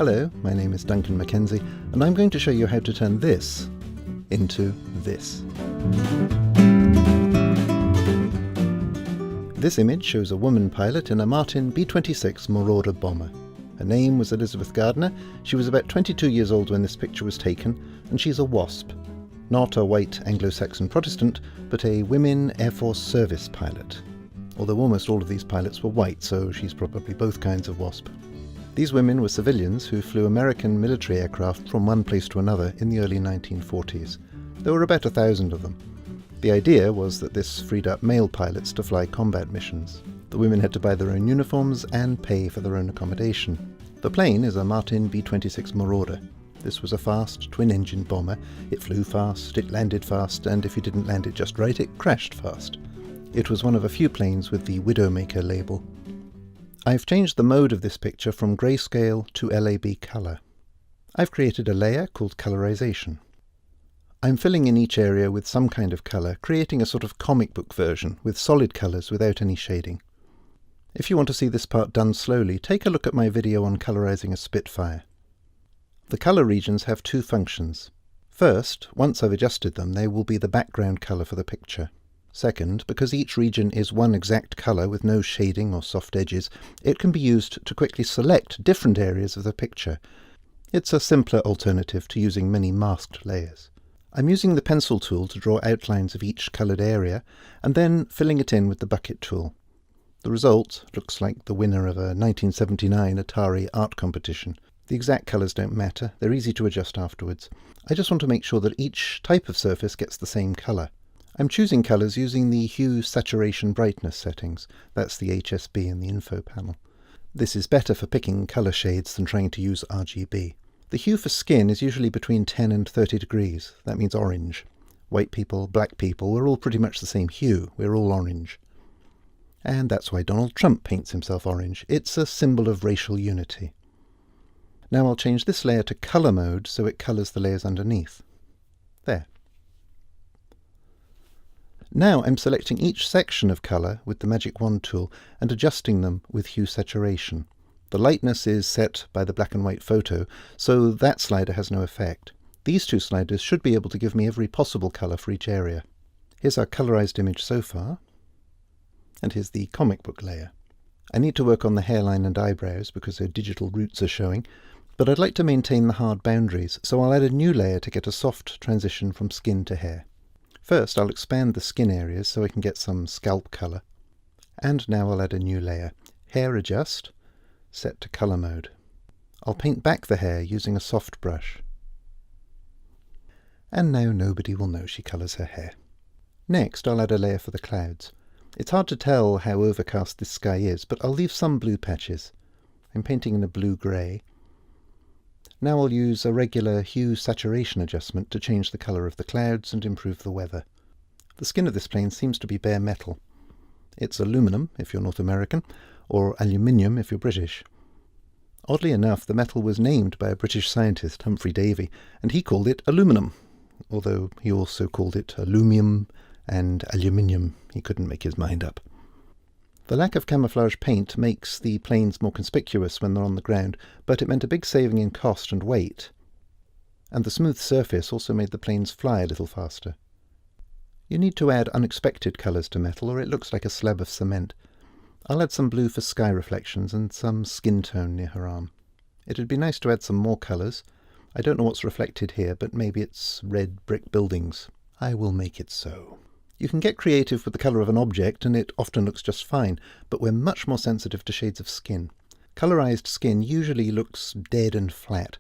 Hello, my name is Duncan Mackenzie, and I'm going to show you how to turn this into this. This image shows a woman pilot in a Martin B-26 Marauder bomber. Her name was Elizabeth Gardner. She was about 22 years old when this picture was taken, and she's a WASP. Not a white Anglo-Saxon Protestant, but a Women Air Force Service pilot. Although almost all of these pilots were white, so she's probably both kinds of WASP. These women were civilians who flew American military aircraft from one place to another in the early 1940s. There were about 1,000 of them. The idea was that this freed up male pilots to fly combat missions. The women had to buy their own uniforms and pay for their own accommodation. The plane is a Martin B-26 Marauder. This was a fast, twin-engine bomber. It flew fast, it landed fast, and if you didn't land it just right, it crashed fast. It was one of a few planes with the Widowmaker label. I've changed the mode of this picture from grayscale to LAB colour. I've created a layer called Colorization. I'm filling in each area with some kind of colour, creating a sort of comic book version with solid colours without any shading. If you want to see this part done slowly, take a look at my video on colorizing a Spitfire. The colour regions have two functions. First, once I've adjusted them, they will be the background colour for the picture. Second, because each region is one exact colour with no shading or soft edges, it can be used to quickly select different areas of the picture. It's a simpler alternative to using many masked layers. I'm using the pencil tool to draw outlines of each coloured area, and then filling it in with the bucket tool. The result looks like the winner of a 1979 Atari art competition. The exact colours don't matter, they're easy to adjust afterwards. I just want to make sure that each type of surface gets the same colour. I'm choosing colours using the Hue, Saturation, Brightness settings. That's the HSB in the info panel. This is better for picking colour shades than trying to use RGB. The hue for skin is usually between 10 and 30 degrees. That means orange. White people, black people, we're all pretty much the same hue. We're all orange. And that's why Donald Trump paints himself orange. It's a symbol of racial unity. Now I'll change this layer to colour mode so it colours the layers underneath. There. Now I'm selecting each section of colour with the Magic Wand tool and adjusting them with Hue Saturation. The lightness is set by the black and white photo, so that slider has no effect. These two sliders should be able to give me every possible colour for each area. Here's our colorized image so far, and here's the comic book layer. I need to work on the hairline and eyebrows because their digital roots are showing, but I'd like to maintain the hard boundaries, so I'll add a new layer to get a soft transition from skin to hair. First, I'll expand the skin areas so I can get some scalp colour. And now I'll add a new layer. Hair Adjust, set to colour mode. I'll paint back the hair using a soft brush. And now nobody will know she colours her hair. Next, I'll add a layer for the clouds. It's hard to tell how overcast this sky is, but I'll leave some blue patches. I'm painting in a blue-grey. Now I'll use a regular hue saturation adjustment to change the colour of the clouds and improve the weather. The skin of this plane seems to be bare metal. It's aluminum if you're North American, or aluminium if you're British. Oddly enough, the metal was named by a British scientist, Humphrey Davy, and he called it aluminum, although he also called it alumium and aluminium. He couldn't make his mind up. The lack of camouflage paint makes the planes more conspicuous when they're on the ground, but it meant a big saving in cost and weight. And the smooth surface also made the planes fly a little faster. You need to add unexpected colours to metal or it looks like a slab of cement. I'll add some blue for sky reflections and some skin tone near her arm. It'd be nice to add some more colours. I don't know what's reflected here, but maybe it's red brick buildings. I will make it so. You can get creative with the colour of an object and it often looks just fine, but we're much more sensitive to shades of skin. Colorized skin usually looks dead and flat.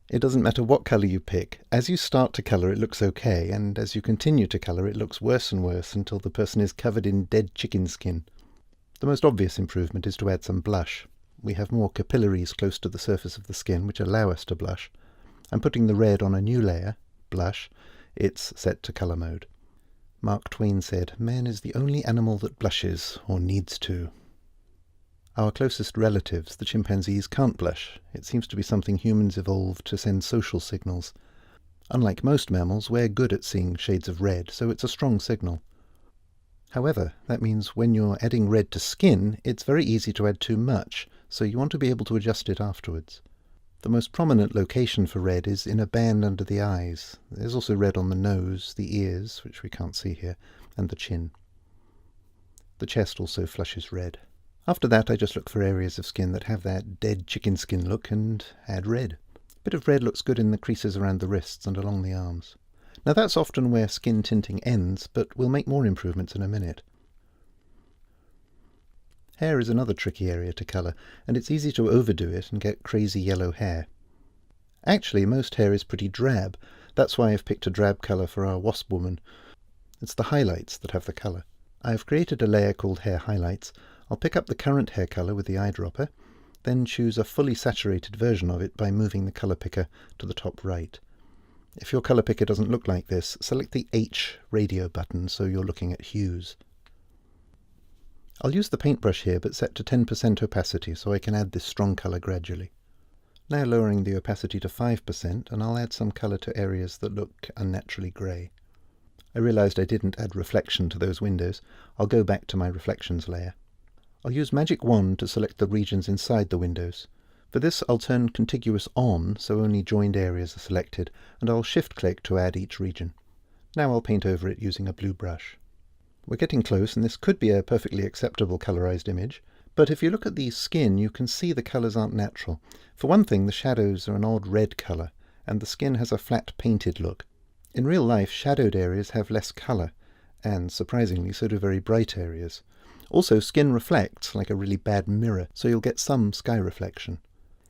It doesn't matter what colour you pick. As you start to colour it looks okay, and as you continue to colour it looks worse and worse until the person is covered in dead chicken skin. The most obvious improvement is to add some blush. We have more capillaries close to the surface of the skin which allow us to blush. I'm putting the red on a new layer, blush. It's set to colour mode. Mark Twain said, "Man is the only animal that blushes, or needs to." Our closest relatives, the chimpanzees, can't blush. It seems to be something humans evolved to send social signals. Unlike most mammals, we're good at seeing shades of red, so it's a strong signal. However, that means when you're adding red to skin, it's very easy to add too much, so you want to be able to adjust it afterwards. The most prominent location for red is in a band under the eyes. There's also red on the nose, the ears, which we can't see here, and the chin. The chest also flushes red. After that I just look for areas of skin that have that dead chicken skin look and add red. A bit of red looks good in the creases around the wrists and along the arms. Now that's often where skin tinting ends, but we'll make more improvements in a minute. Hair is another tricky area to colour, and it's easy to overdo it and get crazy yellow hair. Actually, most hair is pretty drab. That's why I've picked a drab colour for our wasp woman. It's the highlights that have the colour. I've created a layer called Hair Highlights. I'll pick up the current hair colour with the eyedropper, then choose a fully saturated version of it by moving the colour picker to the top right. If your colour picker doesn't look like this, select the H radio button so you're looking at hues. I'll use the paintbrush here, but set to 10% opacity so I can add this strong colour gradually. Now lowering the opacity to 5%, and I'll add some colour to areas that look unnaturally grey. I realised I didn't add reflection to those windows. I'll go back to my reflections layer. I'll use Magic Wand to select the regions inside the windows. For this I'll turn contiguous on so only joined areas are selected, and I'll shift-click to add each region. Now I'll paint over it using a blue brush. We're getting close, and this could be a perfectly acceptable colorized image, but if you look at the skin you can see the colours aren't natural. For one thing, the shadows are an odd red colour, and the skin has a flat painted look. In real life, shadowed areas have less colour, and surprisingly so do very bright areas. Also, skin reflects like a really bad mirror, so you'll get some sky reflection.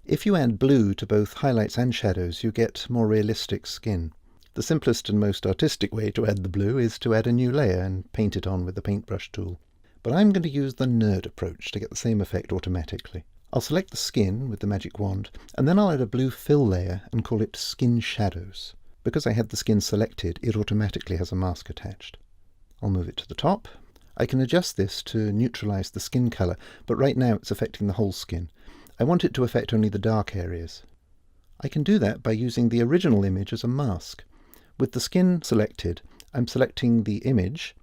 If you add blue to both highlights and shadows, you get more realistic skin. The simplest and most artistic way to add the blue is to add a new layer and paint it on with the paintbrush tool. But I'm going to use the nerd approach to get the same effect automatically. I'll select the skin with the magic wand, and then I'll add a blue fill layer and call it Skin Shadows. Because I had the skin selected, it automatically has a mask attached. I'll move it to the top. I can adjust this to neutralize the skin color, but right now it's affecting the whole skin. I want it to affect only the dark areas. I can do that by using the original image as a mask. With the skin selected, I'm selecting the image.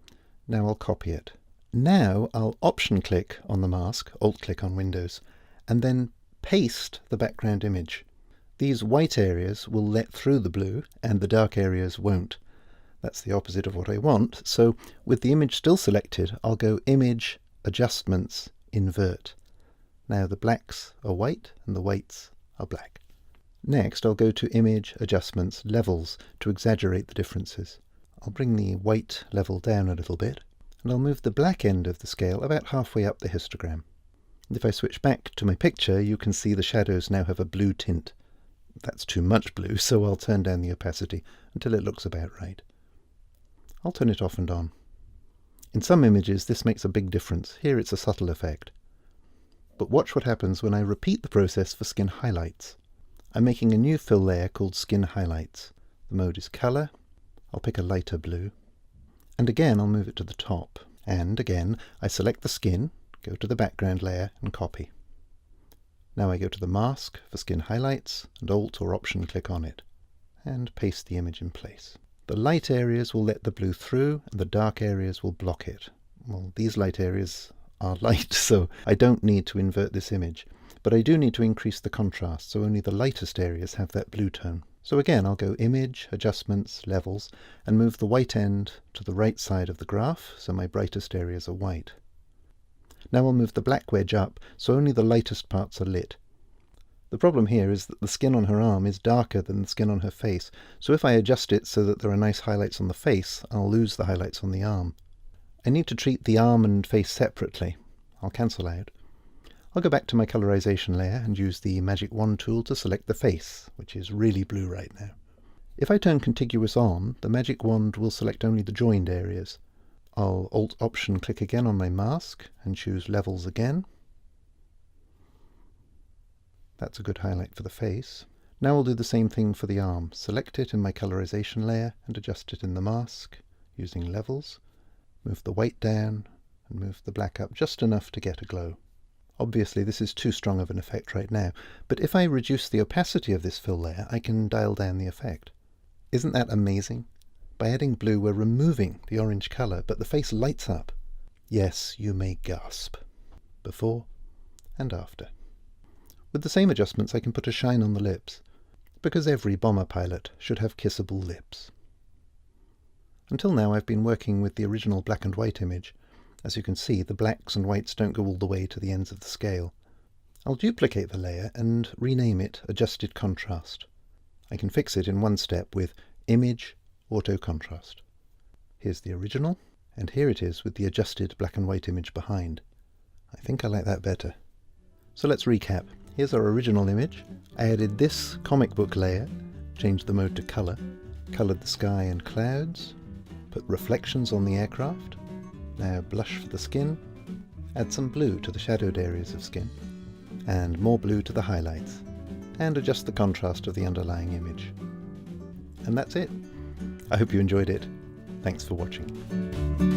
Now I'll copy it. Now I'll Option-click on the mask, Alt-click on Windows, and then paste the background image. These white areas will let through the blue, and the dark areas won't. That's the opposite of what I want, so with the image still selected, I'll go Image, Adjustments, Invert. Now the blacks are white and the whites are black. Next I'll go to Image, Adjustments, Levels to exaggerate the differences. I'll bring the white level down a little bit, and I'll move the black end of the scale about halfway up the histogram. And if I switch back to my picture, you can see the shadows now have a blue tint. That's too much blue, so I'll turn down the opacity until it looks about right. I'll turn it off and on. In some images this makes a big difference. Here it's a subtle effect. But watch what happens when I repeat the process for skin highlights. I'm making a new fill layer called Skin Highlights. The mode is Color. I'll pick a lighter blue. And again I'll move it to the top. And again I select the skin, go to the background layer and copy. Now I go to the mask for Skin Highlights and Alt or Option click on it. And paste the image in place. The light areas will let the blue through and the dark areas will block it. Well, these light areas are light, so I don't need to invert this image. But I do need to increase the contrast, so only the lightest areas have that blue tone. So again, I'll go Image, Adjustments, Levels, and move the white end to the right side of the graph, so my brightest areas are white. Now I'll move the black wedge up, so only the lightest parts are lit. The problem here is that the skin on her arm is darker than the skin on her face, so if I adjust it so that there are nice highlights on the face, I'll lose the highlights on the arm. I need to treat the arm and face separately. I'll cancel out. I'll go back to my colorization layer and use the Magic Wand tool to select the face, which is really blue right now. If I turn contiguous on, the Magic Wand will select only the joined areas. I'll Alt-Option click again on my mask and choose Levels again. That's a good highlight for the face. Now I'll do the same thing for the arm. Select it in my colorization layer and adjust it in the mask using Levels. Move the white down and move the black up just enough to get a glow. Obviously this is too strong of an effect right now, but if I reduce the opacity of this fill layer, I can dial down the effect. Isn't that amazing? By adding blue, we're removing the orange colour, but the face lights up. Yes, you may gasp. Before and after. With the same adjustments I can put a shine on the lips, because every bomber pilot should have kissable lips. Until now I've been working with the original black and white image. As you can see, the blacks and whites don't go all the way to the ends of the scale. I'll duplicate the layer and rename it Adjusted Contrast. I can fix it in one step with Image, Auto Contrast. Here's the original, and here it is with the adjusted black and white image behind. I think I like that better. So let's recap. Here's our original image. I added this comic book layer, changed the mode to colour, coloured the sky and clouds, put reflections on the aircraft, now blush for the skin, add some blue to the shadowed areas of skin, and more blue to the highlights, and adjust the contrast of the underlying image. And that's it. I hope you enjoyed it. Thanks for watching.